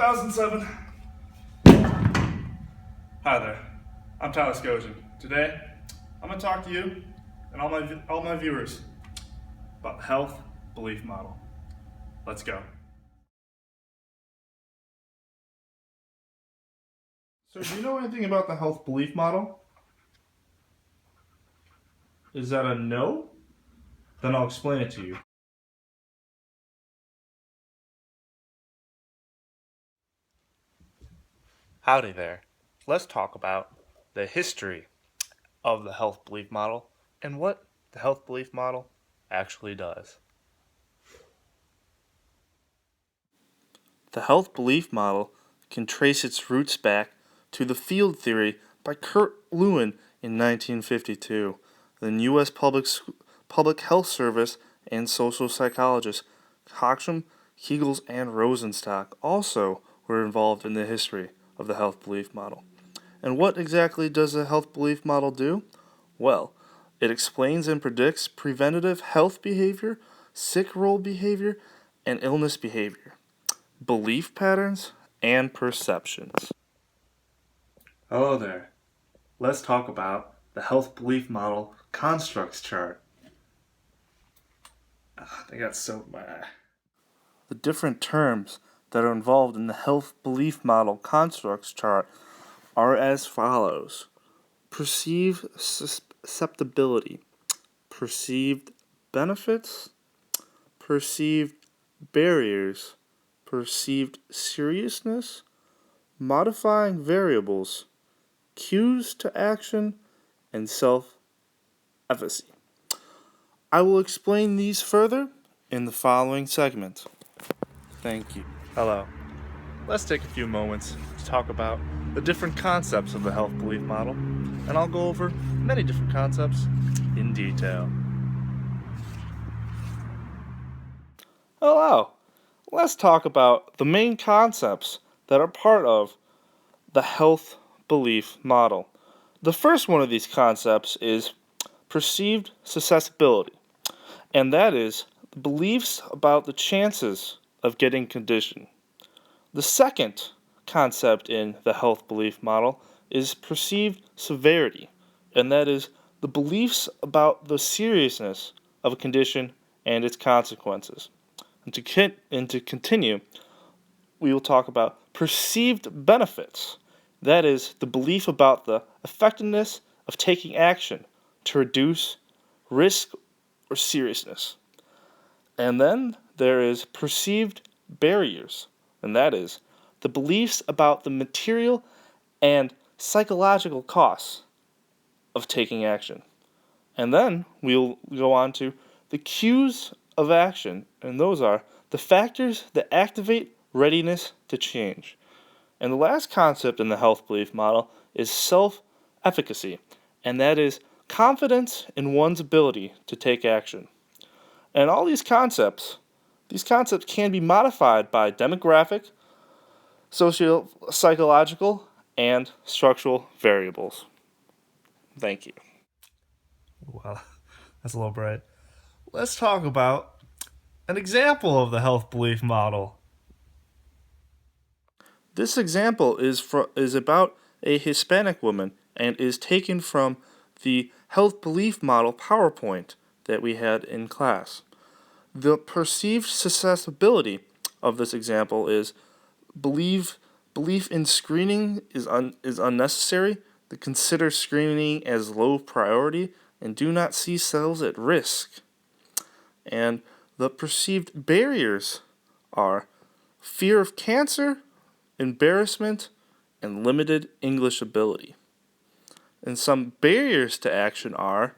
2007. Hi there, I'm Tyler Skojan. Today, I'm going to talk to you and all my viewers about the health belief model. Let's go. So, do you know anything about the health belief model? Is that a no? Then I'll explain it to you. Howdy there. Let's talk about the history of the health belief model and what the health belief model actually does. The health belief model can trace its roots back to the field theory by Kurt Lewin in 1952. The U.S. Public Health Service and social psychologists Cocksham, Kegels, and Rosenstock also were involved in the history of the health belief model. And what exactly does the health belief model do? Well, it explains and predicts preventative health behavior, sick role behavior, and illness behavior, belief patterns, and perceptions. Hello there. Let's talk about the health belief model constructs chart. I got soap in my eye. The different terms that are involved in the health belief model constructs chart are as follows: perceived susceptibility, perceived benefits, perceived barriers, perceived seriousness, modifying variables, cues to action, and self-efficacy. I will explain these further in the following segment. Thank you. Hello. Let's take a few moments to talk about the different concepts of the health belief model, and I'll go over many different concepts in detail. Hello. Let's talk about the main concepts that are part of the health belief model. The first one of these concepts is perceived susceptibility, and that is the beliefs about the chances of getting conditioned. The second concept in the health belief model is perceived severity, and that is the beliefs about the seriousness of a condition and its consequences. And to continue, we will talk about perceived benefits. That is the belief about the effectiveness of taking action to reduce risk or seriousness. And then there is perceived barriers, and that is the beliefs about the material and psychological costs of taking action. And then we'll go on to the cues of action, and those are the factors that activate readiness to change. And the last concept in the health belief model is self-efficacy, and that is confidence in one's ability to take action. And all these concepts can be modified by demographic, socio-psychological, and structural variables. Thank you. Well, that's a little bright. Let's talk about an example of the health belief model. This example is about a Hispanic woman and is taken from the health belief model PowerPoint that we had in class. The perceived susceptibility of this example is belief in screening is unnecessary. They consider screening as low priority and do not see cells at risk. And the perceived barriers are fear of cancer, embarrassment, and limited English ability. And some barriers to action are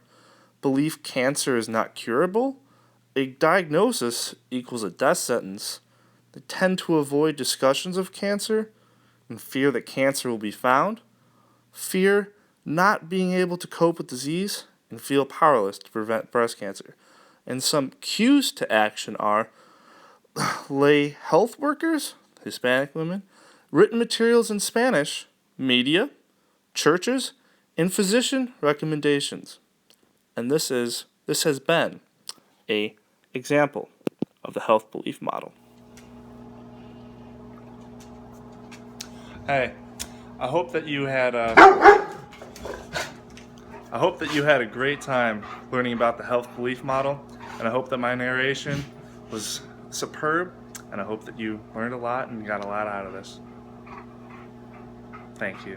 belief cancer is not curable, a diagnosis equals a death sentence, they tend to avoid discussions of cancer, and fear that cancer will be found, fear not being able to cope with disease, and feel powerless to prevent breast cancer. And some cues to action are lay health workers, Hispanic women, written materials in Spanish, media, churches, and physician recommendations. And this has been a example of the health belief model. Hey, I hope that you had a great time learning about the health belief model, and I hope that my narration was superb, and I hope that you learned a lot and got a lot out of this. Thank you.